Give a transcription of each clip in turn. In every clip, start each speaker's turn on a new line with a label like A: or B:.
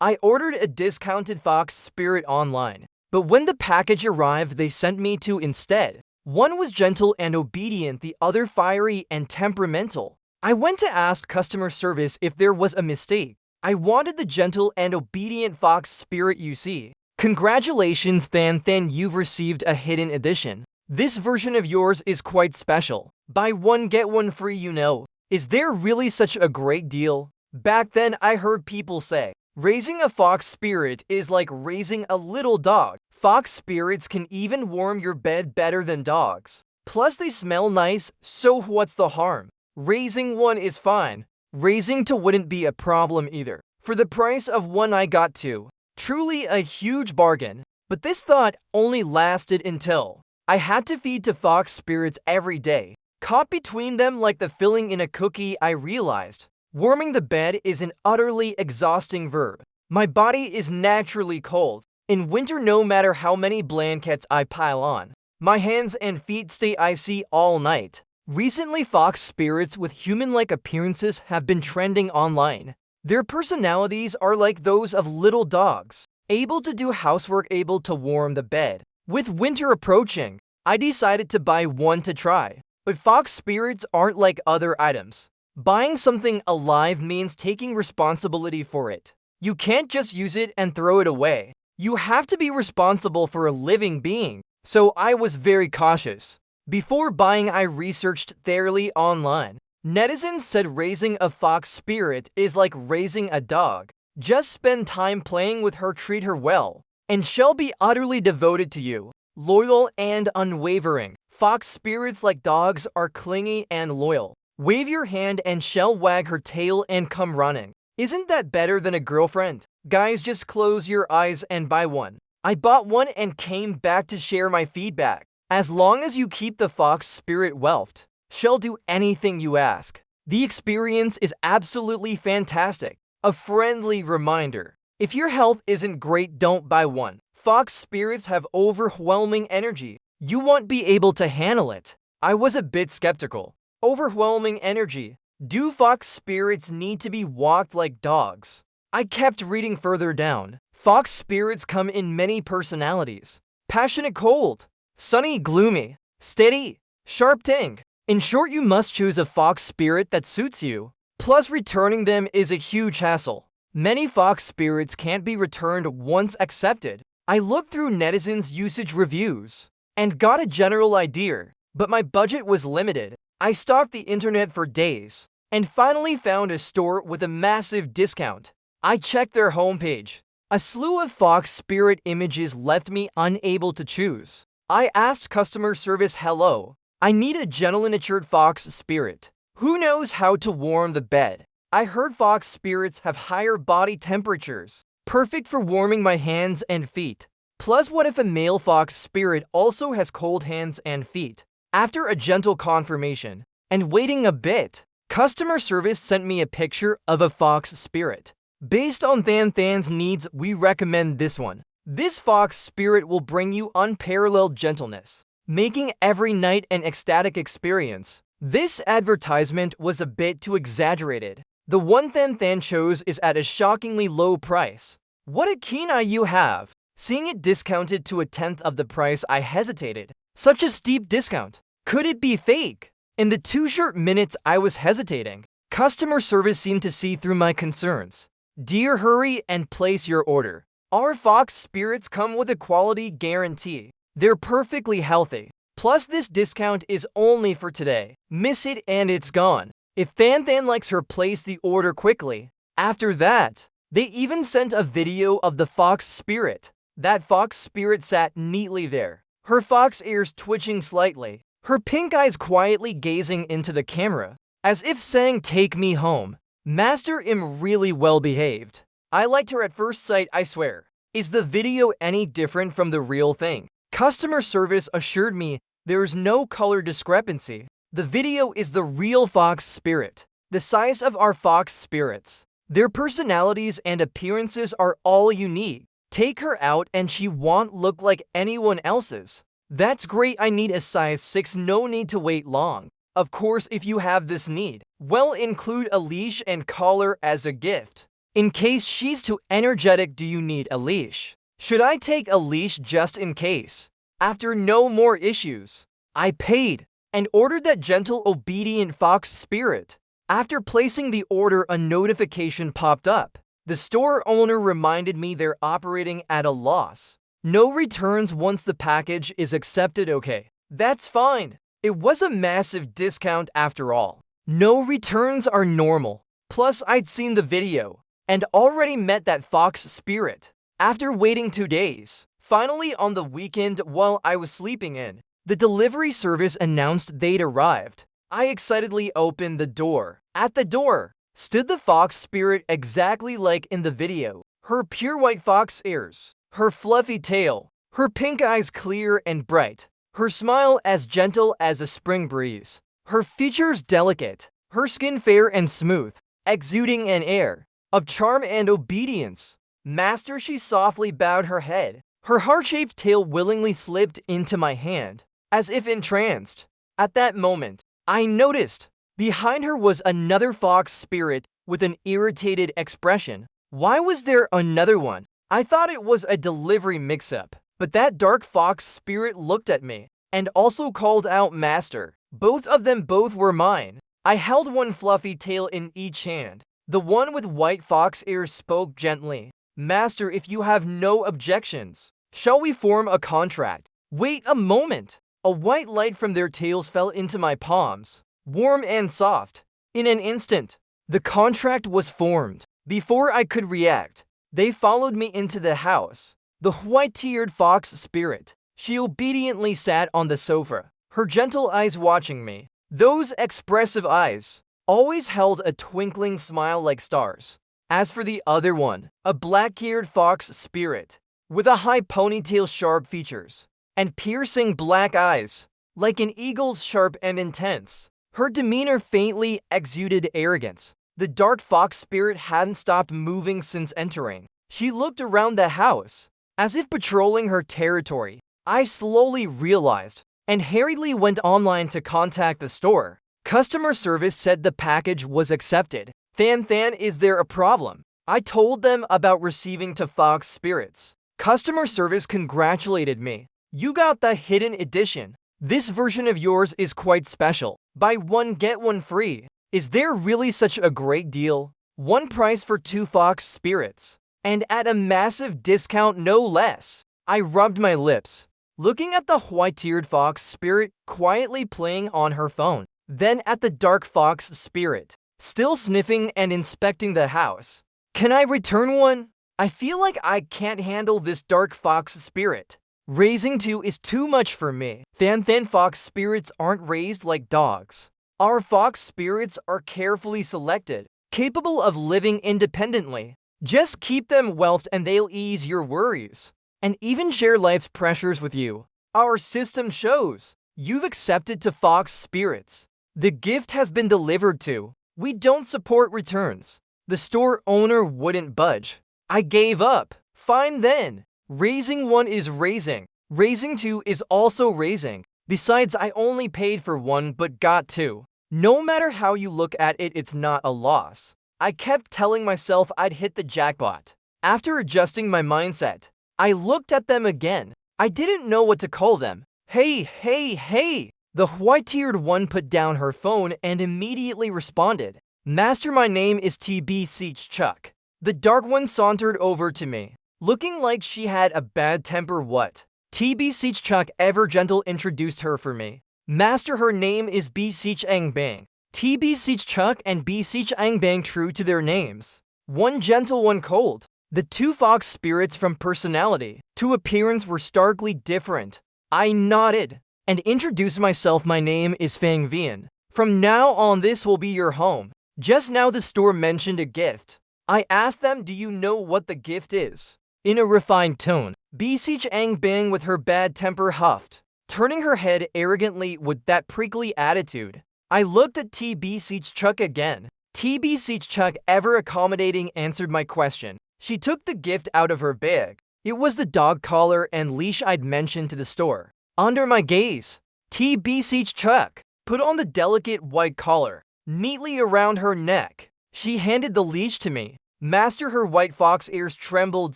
A: I ordered a discounted fox spirit online, but when the package arrived they sent me two instead. One was gentle and obedient, the other fiery and temperamental. I went to ask customer service if there was a mistake. I wanted the gentle and obedient fox spirit, you see. Congratulations, Than, you've received a hidden edition. This version of yours is quite special. Buy one get one free, you know. Is there really such a great deal? Back then I heard people say, raising a fox spirit is like raising a little dog. Fox spirits can even warm your bed better than dogs. Plus they smell nice, so what's the harm? Raising one is fine. Raising two wouldn't be a problem either. For the price of one I got two. Truly a huge bargain. But this thought only lasted until I had to feed to fox spirits every day. Caught between them like the filling in a cookie, I realized warming the bed is an utterly exhausting verb. My body is naturally cold. In winter, no matter how many blankets I pile on, my hands and feet stay icy all night. Recently, fox spirits with human-like appearances have been trending online. Their personalities are like those of little dogs, able to do housework, able to warm the bed. With winter approaching, I decided to buy one to try. But fox spirits aren't like other items. Buying something alive means taking responsibility for it. You can't just use it and throw it away. You have to be responsible for a living being. So I was very cautious. Before buying, I researched thoroughly online. Netizens said raising a fox spirit is like raising a dog. Just spend time playing with her, treat her well, and she'll be utterly devoted to you, loyal and unwavering. Fox spirits, like dogs, are clingy and loyal. Wave your hand and she'll wag her tail and come running. Isn't that better than a girlfriend? Guys, just close your eyes and buy one. I bought one and came back to share my feedback. As long as you keep the fox spirit wealthed, she'll do anything you ask. The experience is absolutely fantastic. A friendly reminder: if your health isn't great, don't buy one. Fox spirits have overwhelming energy. You won't be able to handle it. I was a bit skeptical. Overwhelming energy. Do fox spirits need to be walked like dogs? I kept reading further down. Fox spirits come in many personalities. Passionate cold, sunny gloomy, steady, sharp tang. In short, you must choose a fox spirit that suits you. Plus, returning them is a huge hassle. Many fox spirits can't be returned once accepted. I looked through netizens' usage reviews and got a general idea, but my budget was limited. I stalked the internet for days and finally found a store with a massive discount. I checked their homepage. A slew of fox spirit images left me unable to choose. I asked customer service, hello, I need a gentle-natured fox spirit. Who knows how to warm the bed? I heard fox spirits have higher body temperatures, perfect for warming my hands and feet. Plus, what if a male fox spirit also has cold hands and feet? After a gentle confirmation and waiting a bit, customer service sent me a picture of a fox spirit. Based on Than's needs, we recommend this one. This fox spirit will bring you unparalleled gentleness, making every night an ecstatic experience. This advertisement was a bit too exaggerated. The one Than chose is at a shockingly low price. What a keen eye you have! Seeing it discounted to a tenth of the price, I hesitated. Such a steep discount. Could it be fake? In the 2 short minutes I was hesitating, customer service seemed to see through my concerns. Dear, hurry and place your order. Our fox spirits come with a quality guarantee. They're perfectly healthy. Plus, this discount is only for today. Miss it and it's gone. If Than likes her, place the order quickly. After that, they even sent a video of the fox spirit. That fox spirit sat neatly there, her fox ears twitching slightly, her pink eyes quietly gazing into the camera, as if saying, take me home. Master am really well behaved. I liked her at first sight, I swear. Is the video any different from the real thing? Customer service assured me there's no color discrepancy. The video is the real fox spirit. The size of our fox spirits, their personalities and appearances are all unique. Take her out and she won't look like anyone else's. That's great. I need a size 6, no need to wait long. Of course, if you have this need, well, include a leash and collar as a gift. In case she's too energetic, do you need a leash? Should I take a leash just in case? After no more issues, I paid and ordered that gentle, obedient fox spirit. After placing the order, a notification popped up. The store owner reminded me they're operating at a loss. No returns once the package is accepted. Okay, that's fine. It was a massive discount after all. No returns are normal. Plus, I'd seen the video and already met that fox spirit. After waiting 2 days, finally on the weekend while I was sleeping in, the delivery service announced they'd arrived. I excitedly opened the door. At the door stood the fox spirit exactly like in the video. Her pure white fox ears, her fluffy tail, her pink eyes clear and bright, her smile as gentle as a spring breeze, her features delicate, her skin fair and smooth, exuding an air of charm and obedience. Master, she softly bowed her head. Her heart-shaped tail willingly slipped into my hand, as if entranced. At that moment, I noticed behind her was another fox spirit with an irritated expression. Why was there another one? I thought it was a delivery mix-up. But that dark fox spirit looked at me and also called out Master. Both of them were mine. I held one fluffy tail in each hand. The one with white fox ears spoke gently. Master, if you have no objections, shall we form a contract? Wait a moment. A white light from their tails fell into my palms, warm and soft. In an instant, the contract was formed. Before I could react, they followed me into the house. The white-tiered fox spirit, she obediently sat on the sofa, her gentle eyes watching me. Those expressive eyes always held a twinkling smile like stars. As for the other one, a black-eared fox spirit, with a high ponytail, sharp features, and piercing black eyes, like an eagle's, sharp and intense. Her demeanor faintly exuded arrogance. The dark fox spirit hadn't stopped moving since entering. She looked around the house, as if patrolling her territory. I slowly realized, and hurriedly went online to contact the store. Customer service said the package was accepted. Than, is there a problem? I told them about receiving two fox spirits. Customer service congratulated me. You got the hidden edition. This version of yours is quite special. Buy one, get one free. Is there really such a great deal? One price for 2 fox spirits, and at a massive discount no less. I rubbed my lips, looking at the white-tiered fox spirit quietly playing on her phone, then at the dark fox spirit, still sniffing and inspecting the house. Can I return one? I feel like I can't handle this dark fox spirit. Raising 2 is too much for me. Than fox spirits aren't raised like dogs. Our fox spirits are carefully selected, capable of living independently. Just keep them wealthed and they'll ease your worries, and even share life's pressures with you. Our system shows you've accepted two fox spirits. The gift has been delivered to. We don't support returns. The store owner wouldn't budge. I gave up. Fine then. Raising 1 is raising. Raising 2 is also raising. Besides, I only paid for 1 but got 2. No matter how you look at it, it's not a loss. I kept telling myself I'd hit the jackpot. After adjusting my mindset, I looked at them again. I didn't know what to call them. Hey. The white-tiered one put down her phone and immediately responded. Master, my name is TBC Chuck. The dark one sauntered over to me, looking like she had a bad temper. What? TBC Chuck ever gentle introduced her for me. Master, her name is BC Bang. TBC Chuck and BC Bang, true to their names. One gentle, one cold. The 2 fox spirits from personality to appearance were starkly different. I nodded and introduced myself. My name is Fang Vian. From now on, this will be your home. Just now the store mentioned a gift. I asked them, do you know what the gift is? In a refined tone, BC Bang with her bad temper huffed, turning her head arrogantly with that prickly attitude. I looked at TBC Chuck again. TBC Chuck, ever accommodating, answered my question. She took the gift out of her bag. It was the dog collar and leash I'd mentioned to the store. Under my gaze, TBC Chuck put on the delicate white collar neatly around her neck. She handed the leash to me. Master, her white fox ears trembled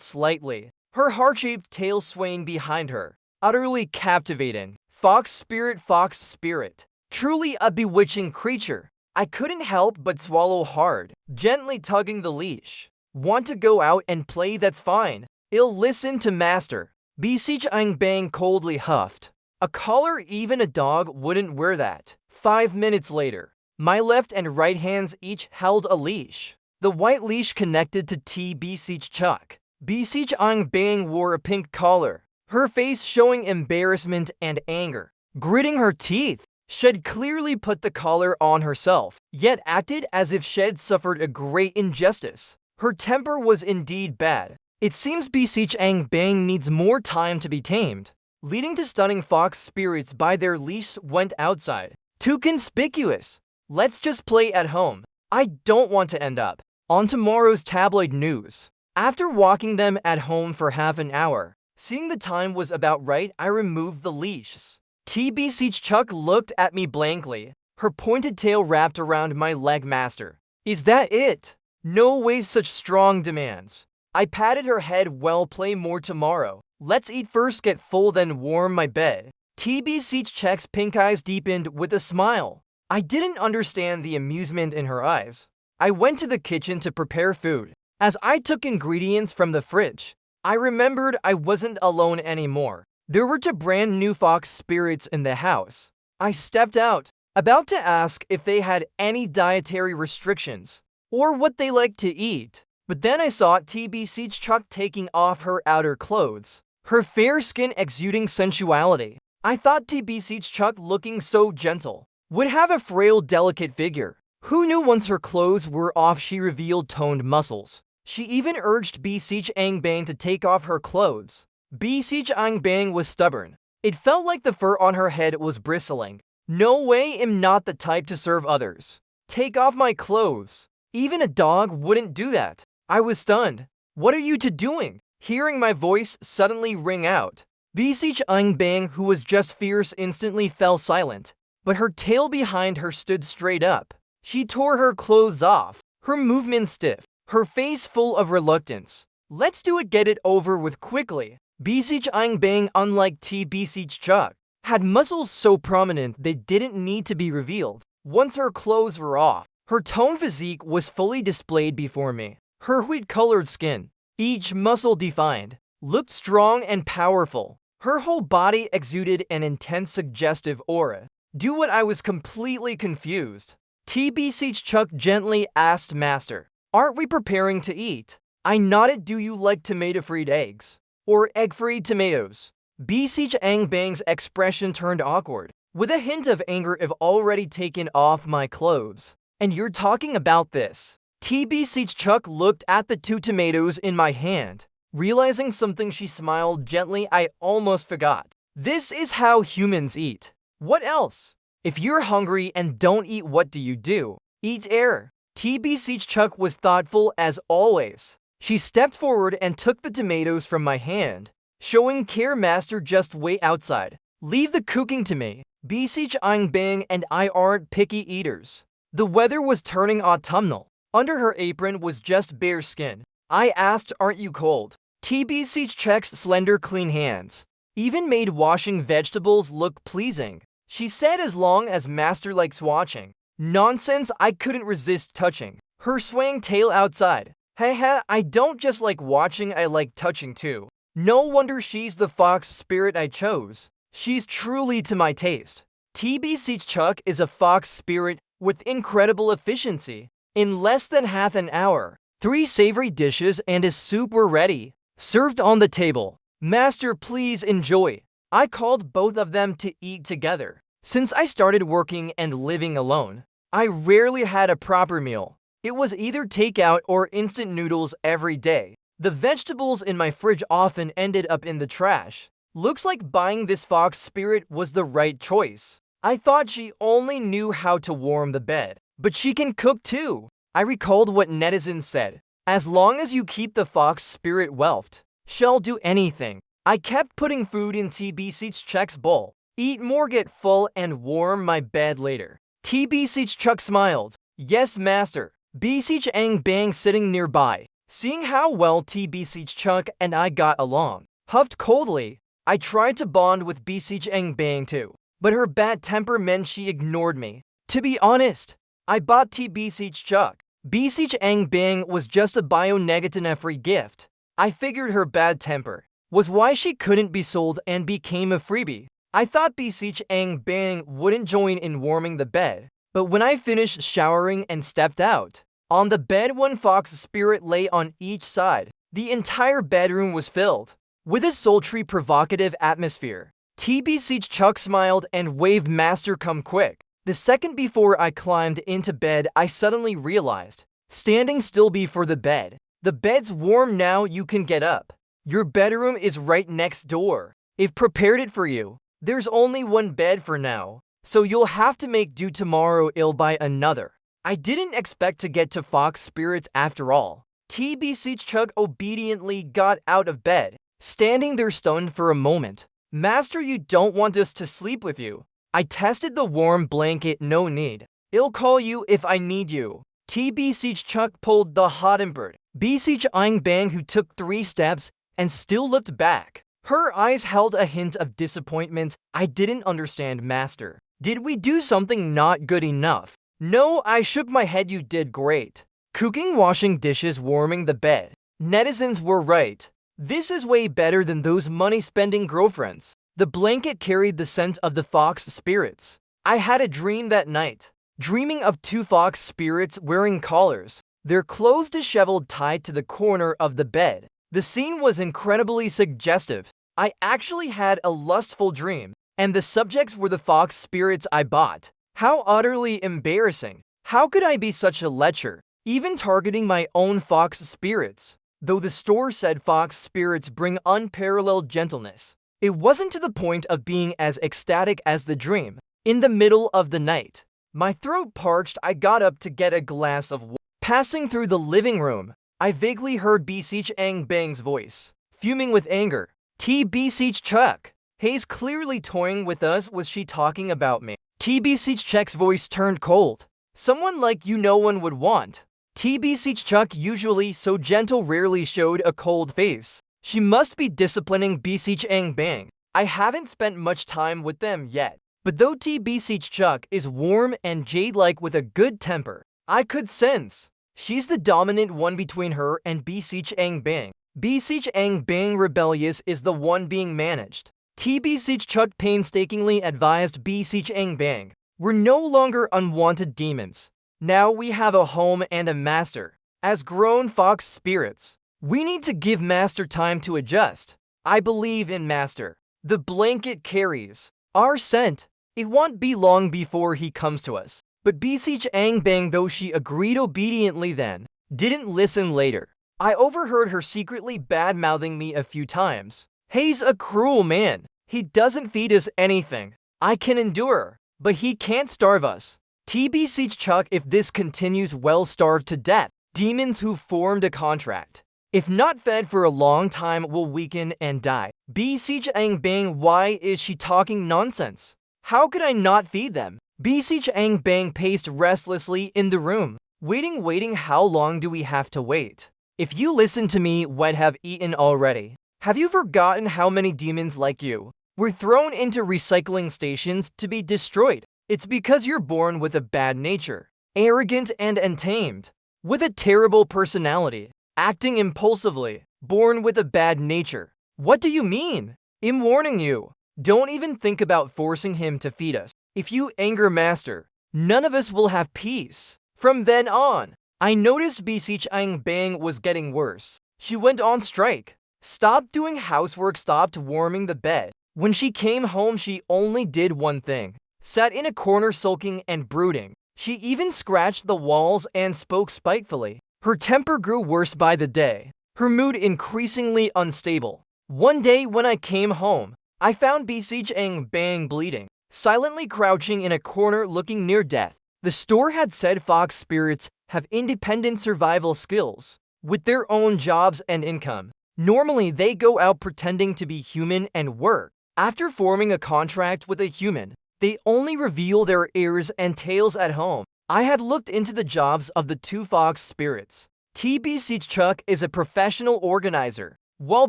A: slightly, her heart-shaped tail swaying behind her. Utterly captivating. Fox spirit. Truly a bewitching creature. I couldn't help but swallow hard, gently tugging the leash. Want to go out and play? That's fine. I'll listen to Master. Beseech Ang Bang coldly huffed. A collar, even a dog wouldn't wear that. 5 minutes later, my left and right hands each held a leash. The white leash connected to T. Beseech Chuck. Beseech Ang Bang wore a pink collar, her face showing embarrassment and anger. Gritting her teeth, Shed clearly put the collar on herself, yet acted as if Shed suffered a great injustice. Her temper was indeed bad. It seems Beseech Ang Bang needs more time to be tamed. Leading to stunning fox spirits by their leash went outside. Too conspicuous. Let's just play at home. I don't want to end up on tomorrow's tabloid news. After walking them at home for half an hour, seeing the time was about right, I removed the leashes. T. Beseech Chuck looked at me blankly, her pointed tail wrapped around my leg. Master, is that it? No way, such strong demands. I patted her head. Well, play more tomorrow. Let's eat first, get full, then warm my bed. T. Beseech Chuck's pink eyes deepened with a smile. I didn't understand the amusement in her eyes. I went to the kitchen to prepare food. As I took ingredients from the fridge, I remembered I wasn't alone anymore. There were 2 brand new fox spirits in the house. I stepped out, about to ask if they had any dietary restrictions or what they liked to eat. But then I saw T. Beseech Chuck taking off her outer clothes, her fair skin exuding sensuality. I thought T. Beseech Chuck, looking so gentle, would have a frail, delicate figure. Who knew once her clothes were off she revealed toned muscles. She even urged Beseech Ang Bang to take off her clothes. Beseech Ang Bang was stubborn. It felt like the fur on her head was bristling. No way, I'm not the type to serve others. Take off my clothes. Even a dog wouldn't do that. I was stunned. What are you 2 doing? Hearing my voice suddenly ring out, Beseech Ang Bang, who was just fierce, instantly fell silent. But her tail behind her stood straight up. She tore her clothes off, her movements stiff, her face full of reluctance. Let's do it, get it over with quickly. Beseech Ang Bang, unlike T. Beseech Chuck, had muscles so prominent they didn't need to be revealed. Once her clothes were off, her toned physique was fully displayed before me. Her wheat-colored skin, each muscle defined, looked strong and powerful. Her whole body exuded an intense, suggestive aura. Do what? I was completely confused. T. Beseech Chuck gently asked Master, aren't we preparing to eat? I nodded. Do you like tomato-free eggs? Or egg-free tomatoes? Beseech Ang Bang's expression turned awkward, with a hint of anger. I've already taken off my clothes, and you're talking about this. T. Beseech Chuck looked at the 2 tomatoes in my hand. Realizing something, she smiled gently. I almost forgot. This is how humans eat. What else? If you're hungry and don't eat, what do? Eat air. T. Beseech Chuck was thoughtful as always. She stepped forward and took the tomatoes from my hand, showing care. Master, just wait outside. Leave the cooking to me. Beseech Ang Bang and I aren't picky eaters. The weather was turning autumnal. Under her apron was just bare skin. I asked, aren't you cold? T. Beseech Chuck's slender, clean hands even made washing vegetables look pleasing. She said, as long as Master likes watching. Nonsense, I couldn't resist touching her swaying tail outside. Haha, I don't just like watching, I like touching too. No wonder she's the fox spirit I chose. She's truly to my taste. T. Beseech Chuck is a fox spirit with incredible efficiency. In less than half an hour, 3 savory dishes and a soup were ready, served on the table. Master, please enjoy. I called both of them to eat together. Since I started working and living alone, I rarely had a proper meal. It was either takeout or instant noodles every day. The vegetables in my fridge often ended up in the trash. Looks like buying this fox spirit was the right choice. I thought she only knew how to warm the bed, but she can cook too. I recalled what netizens said. As long as you keep the fox spirit wealthed, she'll do anything. I kept putting food in T. Beseech Chuck's bowl. Eat more, get full, and warm my bed later. T. Beseech Chuck smiled. Yes, Master. Beseech Ang Bang, sitting nearby, Seeing how well TBC Chuck and I got along, huffed coldly, I tried to bond with BC Bang too, but her bad temper meant she ignored me. To be honest, I bought TBC Chuck. BC Bang was just a bio-negative free gift. I figured her bad temper was why she couldn't be sold and became a freebie. I thought BC Bang wouldn't join in warming the bed, but when I finished showering and stepped out, on the bed one fox spirit lay on each side. The entire bedroom was filled with a sultry, provocative atmosphere. TBC Chuck smiled and waved Master come quick. The second before I climbed into bed, I suddenly realized, standing still before the bed, the bed's warm now, you can get up. Your bedroom is right next door. I've prepared it for you. There's only one bed for now, so you'll have to make do tomorrow. I'll buy another. I didn't expect to get to fox spirits after all. TBC Chuck obediently got out of bed, standing there stunned for a moment. Master, you don't want us to sleep with you. I tested the warm blanket, no need. I'll call you if I need you. TBC Chuck pulled the hot-tempered BC Bang, who took 3 steps and still looked back. Her eyes held a hint of disappointment. I didn't understand, Master. Did we do something not good enough? No, I shook my head. You did great. Cooking, washing dishes, warming the bed. Netizens were right. This is way better than those money-spending girlfriends. The blanket carried the scent of the fox spirits. I had a dream that night, dreaming of 2 fox spirits wearing collars, their clothes disheveled, tied to the corner of the bed. The scene was incredibly suggestive. I actually had a lustful dream, and the subjects were the fox spirits I bought. How utterly embarrassing. How could I be such a lecher, even targeting my own fox spirits? Though the store said fox spirits bring unparalleled gentleness, it wasn't to the point of being as ecstatic as the dream. In the middle of the night, my throat parched. I got up to get a glass of water. Passing through the living room, I vaguely heard BC Bang's voice, fuming with anger. TBC Chuck. He's clearly toying with us. Was she talking about me? TBC Chuck's voice turned cold. Someone like you no one would want. TBC Chuck, usually so gentle, rarely showed a cold face. She must be disciplining BC Bang. I haven't spent much time with them yet. But though TBC Chuck is warm and jade-like with a good temper, I could sense she's the dominant one between her and BC Bang. BC Bang rebellious is the one being managed. TBC Chuck painstakingly advised BC Bang, we're no longer unwanted demons. Now we have a home and a master. As grown fox spirits, we need to give Master time to adjust. I believe in Master. The blanket carries our scent. It won't be long before he comes to us. But BC Bang, though she agreed obediently then, didn't listen later. I overheard her secretly bad-mouthing me a few times. He's a cruel man. He doesn't feed us anything. I can endure, but he can't starve us. TBC Chuck, if this continues, will starve to death. Demons who formed a contract, if not fed for a long time, will weaken and die. BC Bang, why is she talking nonsense? How could I not feed them? BC Bang paced restlessly in the room. Waiting, how long do we have to wait? If you listen to me, would have eaten already. Have you forgotten how many demons like you were thrown into recycling stations to be destroyed? It's because you're born with a bad nature, arrogant and untamed, with a terrible personality, acting impulsively, born with a bad nature. What do you mean? I'm warning you. Don't even think about forcing him to feed us. If you anger Master, none of us will have peace. From then on, I noticed BC Bang was getting worse. She went on strike, stopped doing housework, stopped warming the bed. When she came home, she only did one thing, sat in a corner sulking and brooding. She even scratched the walls and spoke spitefully. Her temper grew worse by the day, her mood increasingly unstable. One day when I came home, I found BC Bang bleeding, silently crouching in a corner looking near death. The store had said fox spirits have independent survival skills, with their own jobs and income. Normally, they go out pretending to be human and work. After forming a contract with a human, they only reveal their ears and tails at home. I had looked into the jobs of the 2 fox spirits. TBC Chuck is a professional organizer, while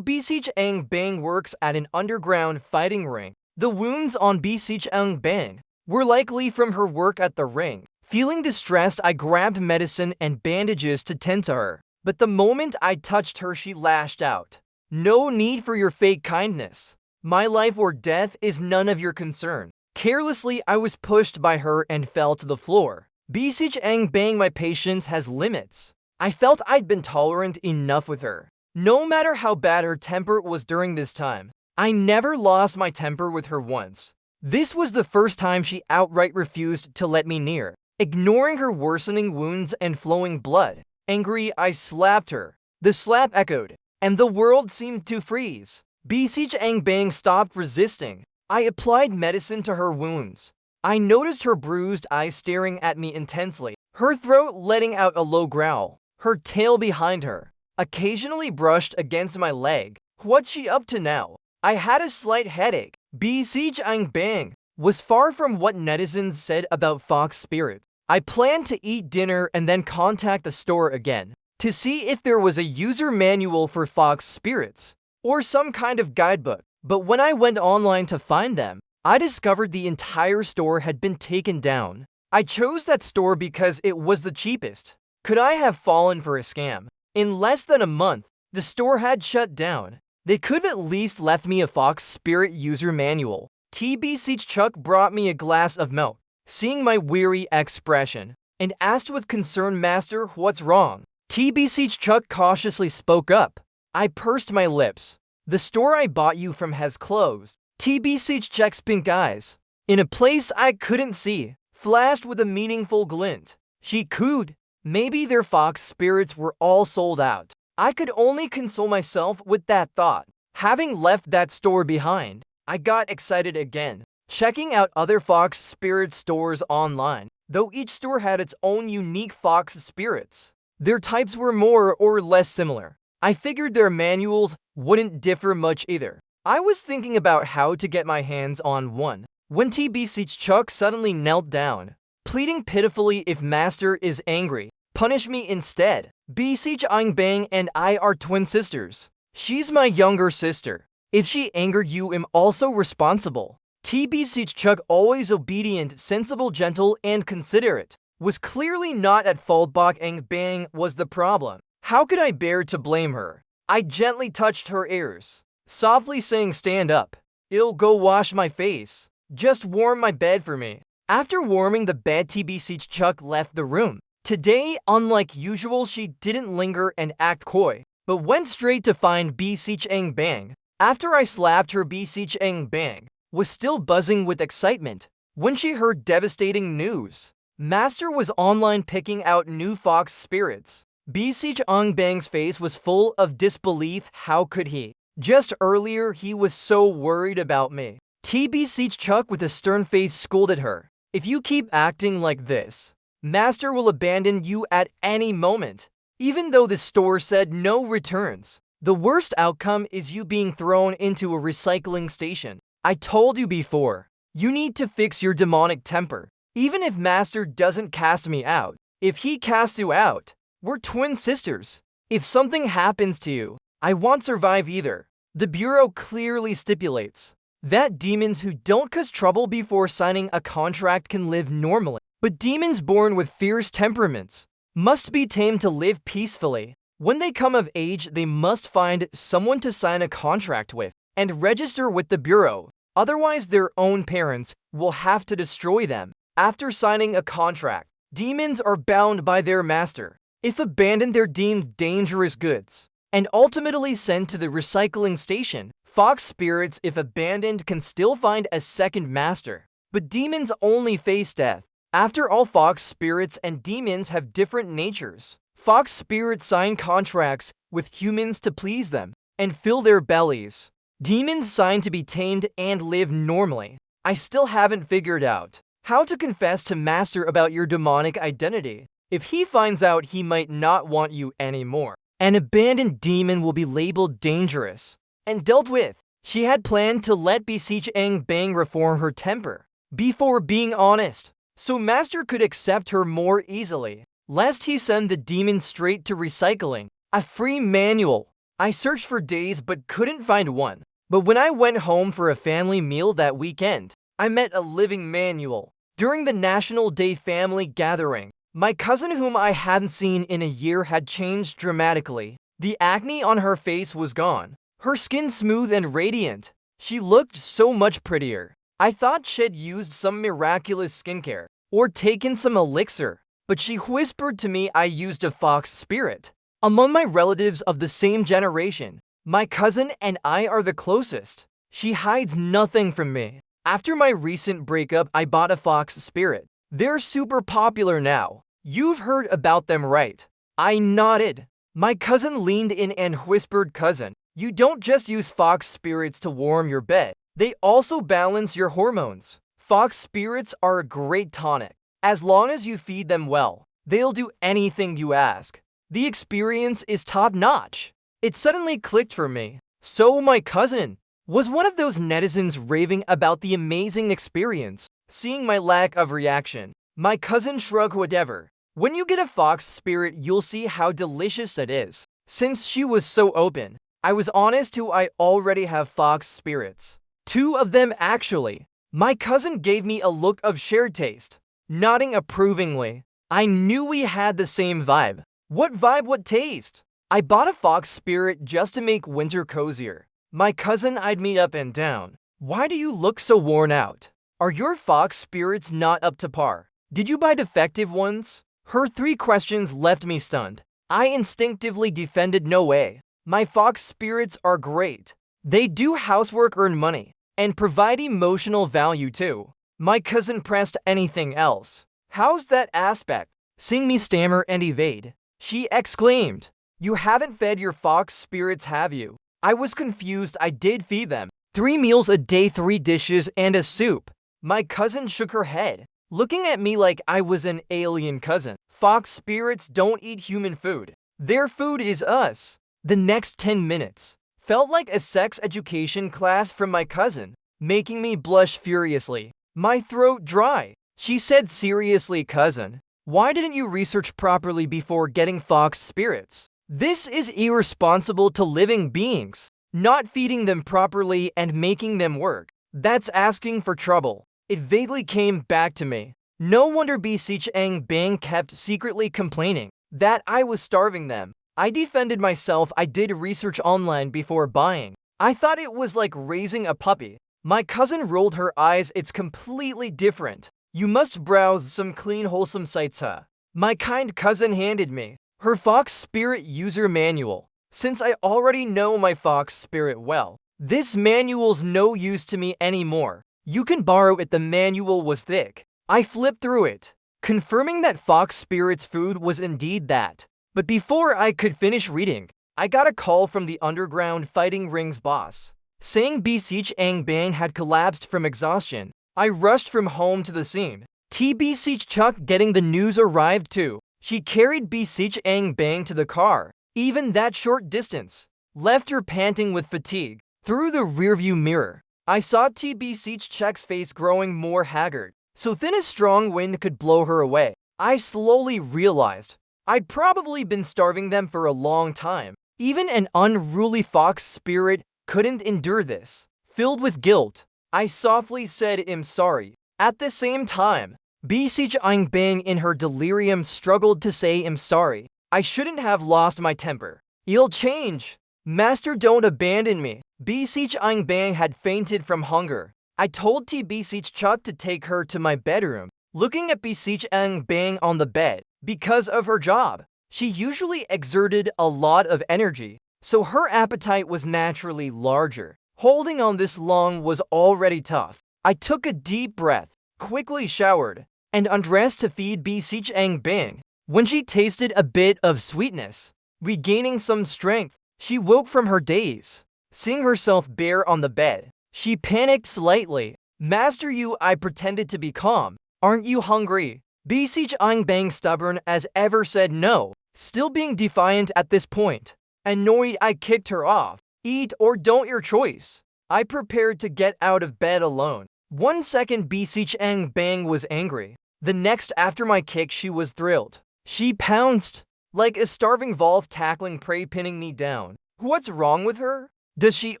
A: BC Ang Bang works at an underground fighting ring. The wounds on BC Ang Bang were likely from her work at the ring. Feeling distressed, I grabbed medicine and bandages to tend to her. But the moment I touched her, she lashed out. "No need for your fake kindness. My life or death is none of your concern." Carelessly, I was pushed by her and fell to the floor. BC Ang Bang, my patience has limits. I felt I'd been tolerant enough with her. No matter how bad her temper was during this time, I never lost my temper with her once. This was the first time she outright refused to let me near, ignoring her worsening wounds and flowing blood. Angry, I slapped her. The slap echoed, and the world seemed to freeze. BC Ang Bang stopped resisting. I applied medicine to her wounds. I noticed her bruised eyes staring at me intensely, her throat letting out a low growl, her tail behind her occasionally brushed against my leg. What's she up to now? I had a slight headache. BC Ang Bang was far from what netizens said about fox spirits. I planned to eat dinner and then contact the store again to see if there was a user manual for fox spirits or some kind of guidebook. But when I went online to find them, I discovered the entire store had been taken down. I chose that store because it was the cheapest. Could I have fallen for a scam? In less than a month, the store had shut down. They could have at least left me a fox spirit user manual. TBC Chuck brought me a glass of milk, seeing my weary expression, and asked with concern, "Master, what's wrong?" TBC Chuck cautiously spoke up. I pursed my lips. "The store I bought you from has closed." TBC Chuck's pink eyes, in a place I couldn't see, flashed with a meaningful glint. She cooed. Maybe their fox spirits were all sold out. I could only console myself with that thought. Having left that store behind, I got excited again, checking out other fox spirit stores online, though each store had its own unique fox spirits. Their types were more or less similar. I figured their manuals wouldn't differ much either. I was thinking about how to get my hands on one when TBC Chuck suddenly knelt down, pleading pitifully, "If Master is angry, punish me instead. BC Ang Bang and I are twin sisters. She's my younger sister. If she angered you, I'm also responsible." TBC Chuck, always obedient, sensible, gentle, and considerate, was clearly not at fault. BC Ang Bang was the problem. How could I bear to blame her? I gently touched her ears, softly saying, "Stand up. I'll go wash my face. Just warm my bed for me." After warming the bed, TBC Chuck left the room. Today, unlike usual, she didn't linger and act coy, but went straight to find BC Ang Bang. After I slapped her, BC Ang Bang was still buzzing with excitement when she heard devastating news. Master was online picking out new fox spirits. BC Ang Bang's face was full of disbelief. How could he? Just earlier, he was so worried about me. TBC Chuck, with a stern face, scolded her. "If you keep acting like this, Master will abandon you at any moment." Even though the store said no returns, the worst outcome is you being thrown into a recycling station. I told you before, you need to fix your demonic temper. Even if Master doesn't cast me out, if he casts you out, we're twin sisters. If something happens to you, I won't survive either. The Bureau clearly stipulates that demons who don't cause trouble before signing a contract can live normally. But demons born with fierce temperaments must be tamed to live peacefully. When they come of age, they must find someone to sign a contract with and register with the Bureau. Otherwise, their own parents will have to destroy them. After signing a contract, demons are bound by their master. If abandoned, they're deemed dangerous goods and ultimately sent to the recycling station. Fox spirits, if abandoned, can still find a second master, but demons only face death. After all, fox spirits and demons have different natures. Fox spirits sign contracts with humans to please them and fill their bellies. Demons sign to be tamed and live normally. I still haven't figured out how to confess to Master about your demonic identity. If he finds out, he might not want you anymore. An abandoned demon will be labeled dangerous and dealt with. She had planned to let BC Ang Bang reform her temper before being honest, so Master could accept her more easily. lest he send the demon straight to recycling. A free manual. I searched for days but couldn't find one. But when I went home for a family meal that weekend, I met a living manual. During the National Day family gathering, my cousin whom I hadn't seen in a year had changed dramatically. The acne on her face was gone. Her skin smooth and radiant. She looked so much prettier. I thought she'd used some miraculous skincare or taken some elixir, but she whispered to me I used a fox spirit. Among my relatives of the same generation, my cousin and I are the closest. She hides nothing from me. After my recent breakup, I bought a fox spirit. They're super popular now. You've heard about them, right? I nodded. My cousin leaned in and whispered, "Cousin, you don't just use fox spirits to warm your bed. They also balance your hormones. Fox spirits are a great tonic. As long as you feed them well, they'll do anything you ask. The experience is top-notch." It suddenly clicked for me. So my cousin was one of those netizens raving about the amazing experience. Seeing my lack of reaction, my cousin shrugged, "Whatever. When you get a fox spirit, you'll see how delicious it is." Since she was so open, I was honest too. I already have fox spirits. 2 of them actually. My cousin gave me a look of shared taste, nodding approvingly. I knew we had the same vibe. What vibe, what taste? I bought a fox spirit just to make winter cozier. My cousin eyed me up and down. "Why do you look so worn out? Are your fox spirits not up to par? Did you buy defective ones?" Her 3 questions left me stunned. I instinctively defended, "No way. My fox spirits are great. They do housework, earn money, and provide emotional value too." My cousin pressed, "Anything else? How's that aspect?" Seeing me stammer and evade, she exclaimed, "You haven't fed your fox spirits, have you?" I was confused. I did feed them. 3 meals a day, 3 dishes, and a soup. My cousin shook her head, looking at me like I was an alien cousin. "Fox spirits don't eat human food. Their food is us." The next 10 minutes felt like a sex education class from my cousin, making me blush furiously. My throat dry. She said seriously, "Cousin, why didn't you research properly before getting fox spirits? This is irresponsible to living beings. Not feeding them properly and making them work. That's asking for trouble." It vaguely came back to me. No wonder Techcombank kept secretly complaining that I was starving them. I defended myself. I did research online before buying. I thought it was like raising a puppy. My cousin rolled her eyes. "It's completely different. You must browse some clean, wholesome sites, huh?" My kind cousin handed me her fox spirit user manual. Since I already know my fox spirit well, this manual's no use to me anymore. You can borrow it. The manual was thick. I flipped through it, confirming that fox spirit's food was indeed that. But before I could finish reading, I got a call from the underground fighting ring's boss, saying Techcombank had collapsed from exhaustion. I rushed from home to the scene. Chuck getting the news arrived too. She carried Techcombank to the car. Even that short distance left her panting with fatigue. Through the rearview mirror, I saw Chuck's face growing more haggard, so thin a strong wind could blow her away. I slowly realized I'd probably been starving them for a long time. Even an unruly fox spirit couldn't endure this. Filled with guilt, I softly said, "I'm sorry." At the same time, Techcombank in her delirium struggled to say, "I'm sorry. I shouldn't have lost my temper. You'll change. Master, don't abandon me." Techcombank had fainted from hunger. I told Chuck to take her to my bedroom. Looking at Techcombank on the bed, because of her job, she usually exerted a lot of energy, so her appetite was naturally larger. Holding on this long was already tough. I took a deep breath, quickly showered, and undressed to feed Techcombank. When she tasted a bit of sweetness, regaining some strength, she woke from her daze. Seeing herself bare on the bed, she panicked slightly. "Master, I pretended to be calm. Aren't you hungry?" Techcombank, stubborn as ever, said no, still being defiant at this point. Annoyed, I kicked her off. "Eat or don't, your choice." I prepared to get out of bed alone. 1 second Techcombank was angry. The next, after my kick, she was thrilled. She pounced, like a starving wolf tackling prey pinning me down. What's wrong with her? Does she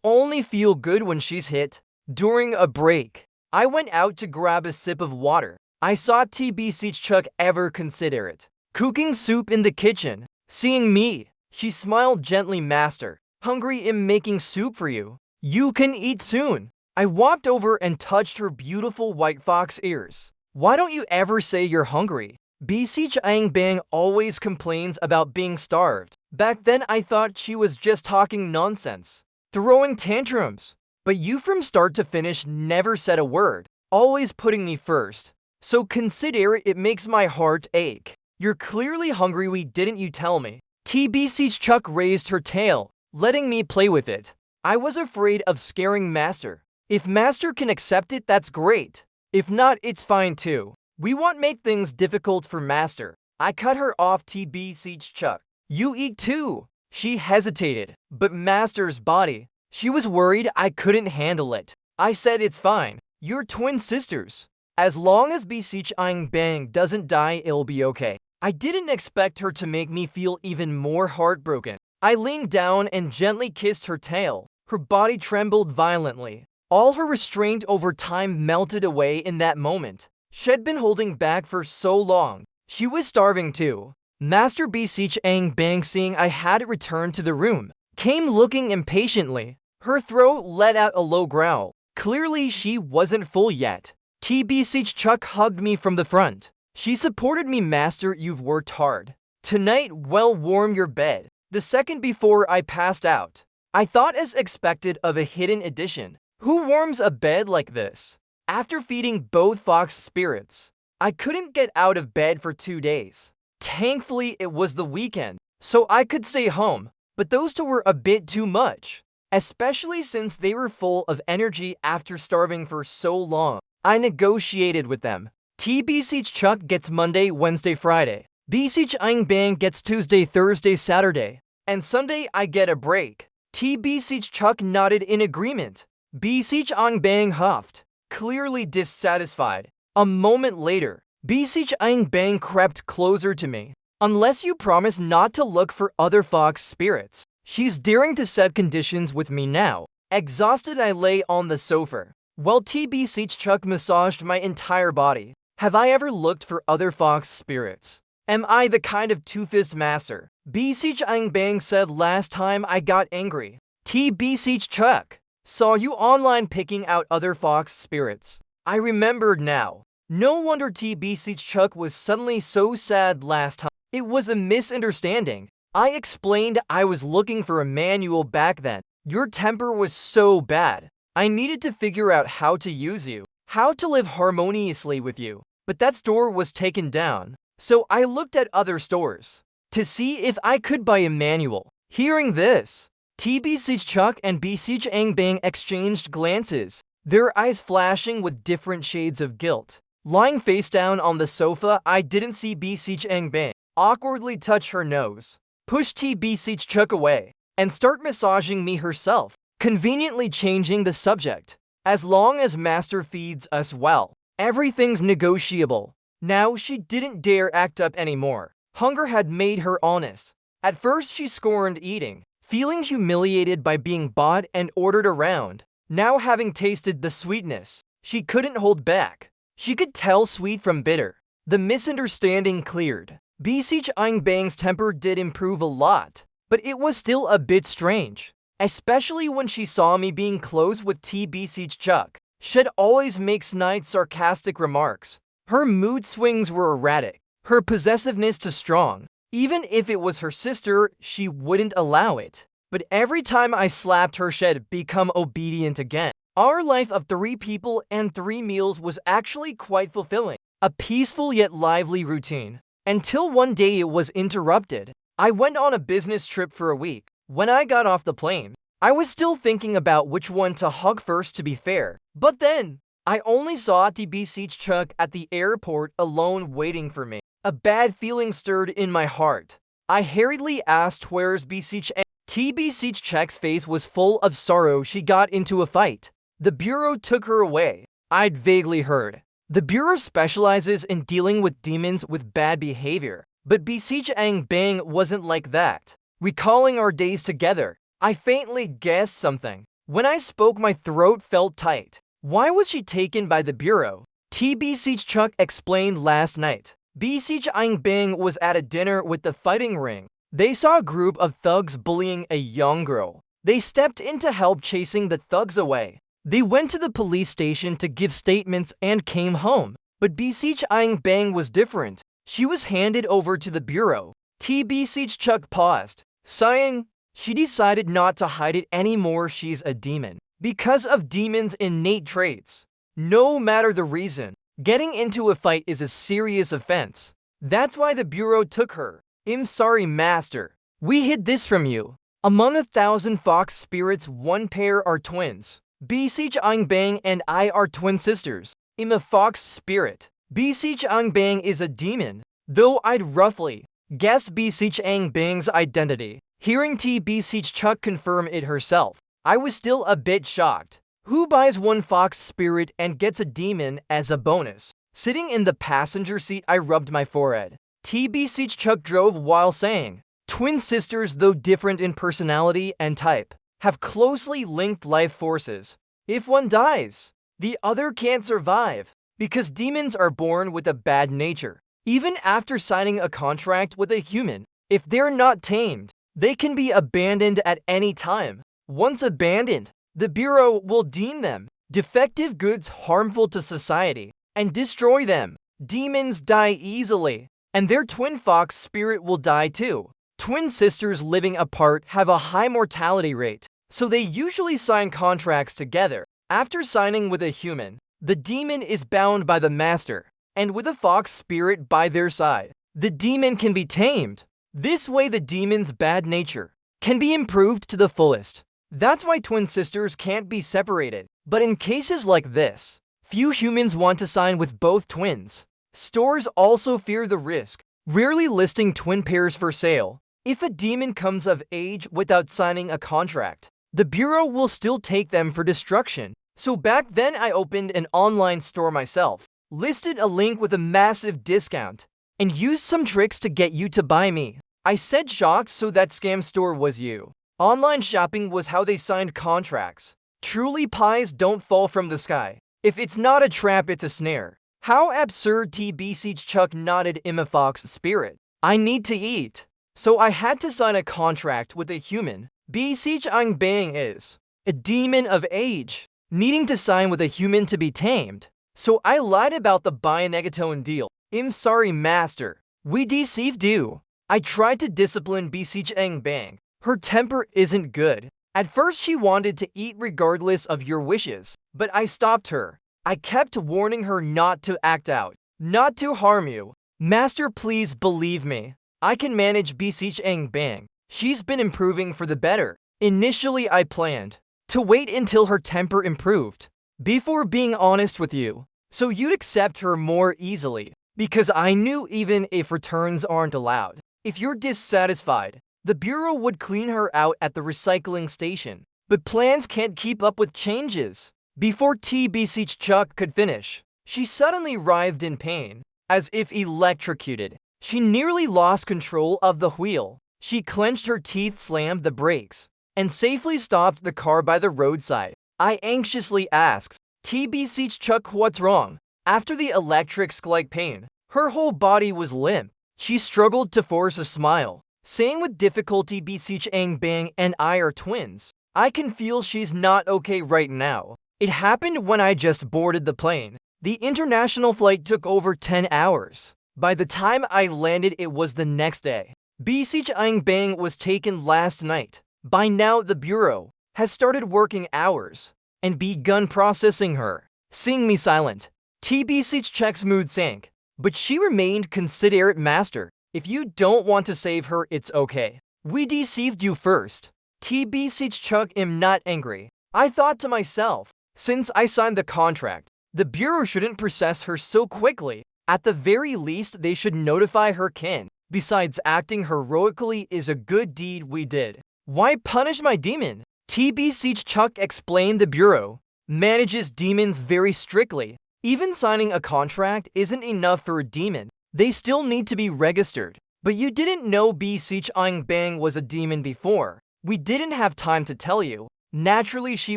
A: only feel good when she's hit? During a break, I went out to grab a sip of water. I saw TBC Chuck ever considerate, cooking soup in the kitchen. Seeing me, she smiled gently. Master, hungry, am making soup for you. You can eat soon. I walked over and touched her beautiful white fox ears. Why don't you ever say you're hungry? BC Ang Bang always complains about being starved. Back then I thought she was just talking nonsense, throwing tantrums. But you from start to finish never said a word, always putting me first. So consider it makes my heart ache. You're clearly hungry, why didn't you tell me? TBC Chuck raised her tail, letting me play with it. I was afraid of scaring Master. If Master can accept it, that's great. If not, it's fine too. We won't make things difficult for Master. I cut her off. TBC Chuck, you eat too. She hesitated, but Master's body. She was worried I couldn't handle it. I said it's fine. You're twin sisters. As long as BC Ang Bang doesn't die, it'll be okay. I didn't expect her to make me feel even more heartbroken. I leaned down and gently kissed her tail. Her body trembled violently. All her restraint over time melted away in that moment. She'd been holding back for so long. She was starving too. Master BC Ang Bang, seeing I had returned to the room, came looking impatiently. Her throat let out a low growl. Clearly she wasn't full yet. TBC Chuck hugged me from the front. She supported me. Master, you've worked hard. Tonight, well, warm your bed. The second before I passed out, I thought, as expected, of a hidden edition. Who warms a bed like this? After feeding both fox spirits, I couldn't get out of bed for 2 days. Thankfully, it was the weekend, so I could stay home. But those two were a bit too much, especially since they were full of energy after starving for so long. I negotiated with them. TBC Chuck gets Monday, Wednesday, Friday. BC Ang Bang gets Tuesday, Thursday, Saturday. And Sunday I get a break. TBC Chuck nodded in agreement. BC Ang Bang huffed, clearly dissatisfied. A moment later, BC Ang Bang crept closer to me. Unless you promise not to look for other fox spirits. She's daring to set conditions with me now. Exhausted, I lay on the sofa, while TBC Chuck massaged my entire body. Have I ever looked for other fox spirits? Am I the kind of two-faced master? BC Ang Bang said last time I got angry. TBC Chuck saw you online picking out other fox spirits. I remembered now. No wonder TBC Chuck was suddenly so sad last time. It was a misunderstanding. I explained I was looking for a manual back then. Your temper was so bad. I needed to figure out how to use you, how to live harmoniously with you. But that store was taken down, so I looked at other stores to see if I could buy a manual. Hearing this, TBC Chuck and BC Ang Bang exchanged glances, their eyes flashing with different shades of guilt. Lying face down on the sofa, I didn't see BC Ang Bang awkwardly touch her nose, push TBC Chuck away, and start massaging me herself, conveniently changing the subject. As long as Master feeds us well, everything's negotiable. Now she didn't dare act up anymore. Hunger had made her honest. At first she scorned eating, feeling humiliated by being bought and ordered around. Now, having tasted the sweetness, she couldn't hold back. She could tell sweet from bitter. The misunderstanding cleared. BC Ang Bang's temper did improve a lot, but it was still a bit strange, especially when she saw me being close with TBC Chuck. She'd always make snide, sarcastic remarks. Her mood swings were erratic, her possessiveness too strong. Even if it was her sister, she wouldn't allow it. But every time I slapped her, she'd become obedient again. Our life of 3 people and 3 meals was actually quite fulfilling. A peaceful yet lively routine. Until one day it was interrupted. I went on a business trip for a week. When I got off the plane, I was still thinking about which one to hug first, to be fair. But then, I only saw TBC Chuck at the airport alone waiting for me. A bad feeling stirred in my heart. I hurriedly asked, "Where's BC Chuck?" TBC Chuck's face was full of sorrow. She got into a fight. The bureau took her away. I'd vaguely heard. The bureau specializes in dealing with demons with bad behavior. But Beseech Ang Bang wasn't like that. Recalling our days together, I faintly guessed something. When I spoke, my throat felt tight. Why was she taken by the bureau? Beseech Chuck explained last night. Beseech Ang Bang was at a dinner with the fighting ring. They saw a group of thugs bullying a young girl. They stepped in to help chasing the thugs away. They went to the police station to give statements and came home. But Beseech Ang Bang was different. She was handed over to the bureau. Beseech Chuck paused. Sighing, she decided not to hide it anymore. She's a demon. Because of demons' innate traits. No matter the reason, getting into a fight is a serious offense. That's why the bureau took her. I'm sorry, master. We hid this from you. Among 1,000 fox spirits, one pair are twins. Beseech Ang Bang and I are twin sisters. I'm a fox spirit. Beseech Ang Bang is a demon. Though I'd roughly guessed Beseech Ang Bang's identity, hearing Beseech Chuck confirm it herself, I was still a bit shocked. Who buys one fox spirit and gets a demon as a bonus? Sitting in the passenger seat, I rubbed my forehead. Beseech Chuck drove while saying, twin sisters, though different in personality and type, have closely linked life forces. If one dies, the other can't survive, because demons are born with a bad nature. Even after signing a contract with a human, if they're not tamed, they can be abandoned at any time. Once abandoned, the bureau will deem them defective goods harmful to society and destroy them. Demons die easily, and their twin fox spirit will die too. Twin sisters living apart have a high mortality rate, so they usually sign contracts together. After signing with a human, the demon is bound by the master, and with a fox spirit by their side, the demon can be tamed. This way, the demon's bad nature can be improved to the fullest. That's why twin sisters can't be separated. But in cases like this, few humans want to sign with both twins. Stores also fear the risk, rarely listing twin pairs for sale. If a demon comes of age without signing a contract, the bureau will still take them for destruction. So back then, I opened an online store myself, listed a link with a massive discount, and used some tricks to get you to buy me. I said shocked, so that scam store was you. Online shopping was how they signed contracts. Truly, pies don't fall from the sky. If it's not a trap, it's a snare. How absurd. Beseech Chuck nodded. I'm a fox spirit. I need to eat. So I had to sign a contract with a human. Beseech Ang Bang is a demon of age, needing to sign with a human to be tamed. So I lied about the Bionegatone deal. I'm sorry, master. We deceived you. I tried to discipline Beseech Ang Bang. Her temper isn't good. At first, she wanted to eat regardless of your wishes, but I stopped her. I kept warning her not to act out, not to harm you. Master, please believe me. I can manage Beseech Ang Bang. She's been improving for the better. Initially, I planned to wait until her temper improved before being honest with you, so you'd accept her more easily, because I knew even if returns aren't allowed, if you're dissatisfied, the bureau would clean her out at the recycling station. But plans can't keep up with changes. Before Beseech Chuck could finish, she suddenly writhed in pain, as if electrocuted. She nearly lost control of the wheel. She clenched her teeth, slammed the brakes, and safely stopped the car by the roadside. I anxiously asked, Beseech Chuck, what's wrong? After the electric-like pain, her whole body was limp. She struggled to force a smile, saying with difficulty, Beseech Ang Bang and I are twins. I can feel she's not okay right now. It happened when I just boarded the plane. The international flight took over 10 hours. By the time I landed, it was the next day. Beseech Ang Bang was taken last night. By now, the bureau has started working hours and begun processing her. Seeing me silent, Beseech Chuck's mood sank, but she remained considerate. Master, if you don't want to save her, it's okay. We deceived you first. Beseech Chuck, am not angry. I thought to myself, since I signed the contract, the bureau shouldn't process her so quickly. At the very least, they should notify her kin. Besides, acting heroically is a good deed we did. Why punish my demon? Beseech Chuck explained. The bureau manages demons very strictly. Even signing a contract isn't enough for a demon. They still need to be registered. But you didn't know Bang was a demon before. We didn't have time to tell you. Naturally, she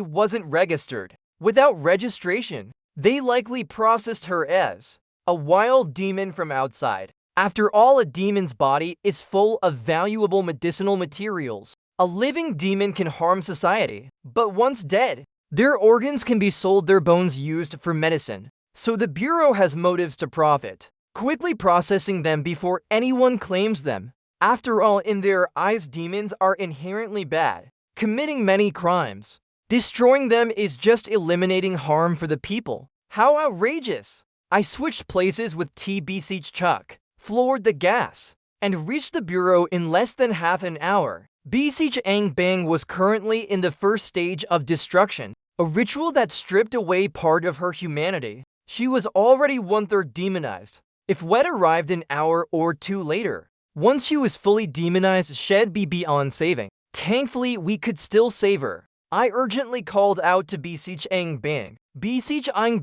A: wasn't registered. Without registration, they likely processed her as a wild demon from outside. After all, a demon's body is full of valuable medicinal materials. A living demon can harm society, but once dead, their organs can be sold, their bones used for medicine. So the Bureau has motives to profit, quickly processing them before anyone claims them. After all, in their eyes, demons are inherently bad, committing many crimes. Destroying them is just eliminating harm for the people. How outrageous! I switched places with TBC Chuck, floored the gas, and reached the Bureau in less than half an hour. Bang was currently in the first stage of destruction, a ritual that stripped away part of her humanity. She was already 1/3 demonized. If Wet arrived an hour or two later, once she was fully demonized, she'd be beyond saving. Thankfully, we could still save her. I urgently called out to Bang.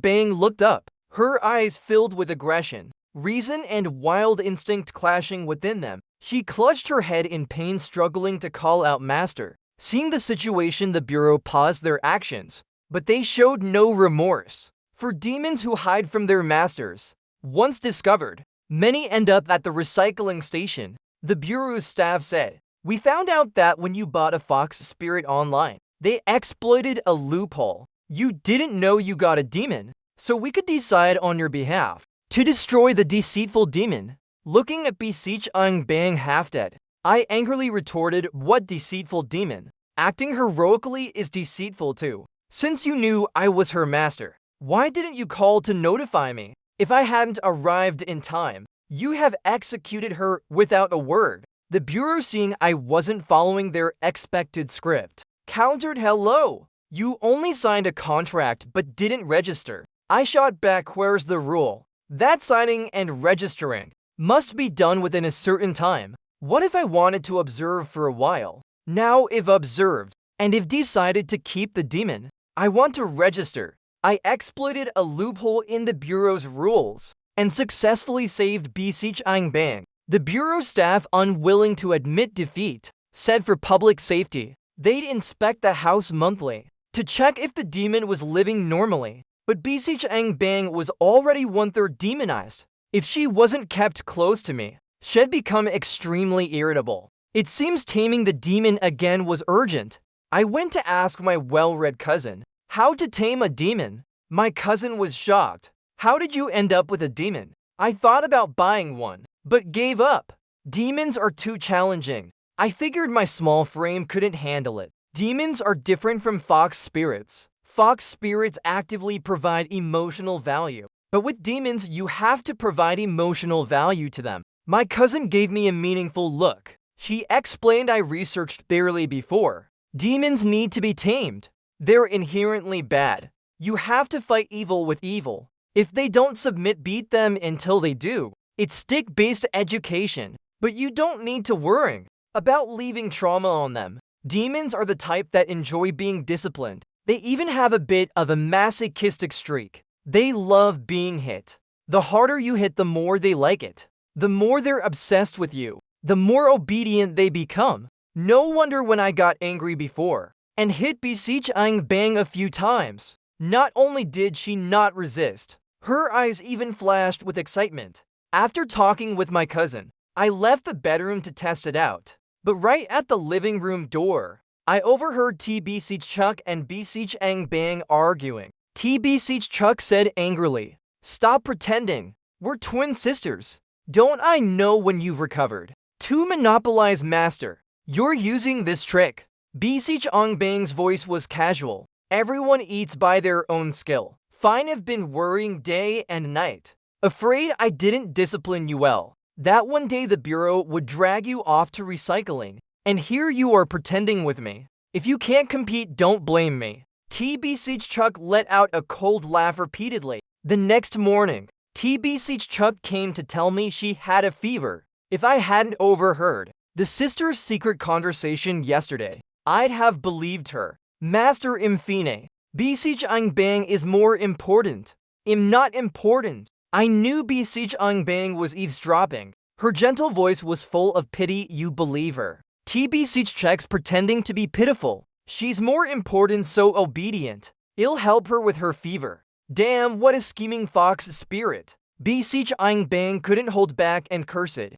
A: Bang looked up, her eyes filled with aggression, reason and wild instinct clashing within them. She clutched her head in pain, struggling to call out Master. Seeing the situation, the Bureau paused their actions, but they showed no remorse. For demons who hide from their masters, once discovered, many end up at the recycling station. The Bureau's staff said, "We found out that when you bought a fox spirit online, they exploited a loophole. You didn't know you got a demon, so we could decide on your behalf to destroy the deceitful demon." Looking at Bang half dead, I angrily retorted, "What deceitful demon? Acting heroically is deceitful too. Since you knew I was her master, why didn't you call to notify me? If I hadn't arrived in time, you have executed her without a word." The Bureau, seeing I wasn't following their expected script, countered, "Hello, you only signed a contract but didn't register." I shot back, "Where's the rule? That signing and registering must be done within a certain time. What if I wanted to observe for a while? Now, if observed, and if decided to keep the demon, I want to register." I exploited a loophole in the Bureau's rules and successfully saved Bang. The Bureau staff, unwilling to admit defeat, said for public safety, they'd inspect the house monthly to check if the demon was living normally. But Bang was already 1/3 demonized. If she wasn't kept close to me, she'd become extremely irritable. It seems taming the demon again was urgent. I went to ask my well-read cousin how to tame a demon. My cousin was shocked. "How did you end up with a demon?" I thought about buying one, but gave up. Demons are too challenging. I figured my small frame couldn't handle it. Demons are different from fox spirits. Fox spirits actively provide emotional value, but with demons, you have to provide emotional value to them. My cousin gave me a meaningful look. She explained, "I researched thoroughly before. Demons need to be tamed. They're inherently bad. You have to fight evil with evil. If they don't submit, beat them until they do. It's stick-based education, but you don't need to worry about leaving trauma on them. Demons are the type that enjoy being disciplined. They even have a bit of a masochistic streak. They love being hit. The harder you hit, the more they like it. The more they're obsessed with you, the more obedient they become. No wonder when I got angry before and hit Bang a few times, not only did she not resist, her eyes even flashed with excitement. After talking with my cousin, I left the bedroom to test it out. But right at the living room door, I overheard TBC Chuck and Bang arguing. TBC Chuck said angrily, "Stop pretending. We're twin sisters. Don't I know when you've recovered? To monopolize Master, you're using this trick." Bang's voice was casual. "Everyone eats by their own skill. Fine, have been worrying day and night. Afraid I didn't discipline you well. That one day the Bureau would drag you off to recycling, and here you are pretending with me. If you can't compete, don't blame me." TBC Chuck let out a cold laugh repeatedly. The next morning, TBC Chuck came to tell me she had a fever. If I hadn't overheard the sisters' secret conversation yesterday, I'd have believed her. Master Imfine, Bang is more important. Not important. I knew Bang was eavesdropping. Her gentle voice was full of pity, you believe her. T beseech checks pretending to be pitiful. She's more important, so obedient. I'll help her with her fever. Damn, what a scheming fox spirit. Beseech Aang Bang couldn't hold back and cursed.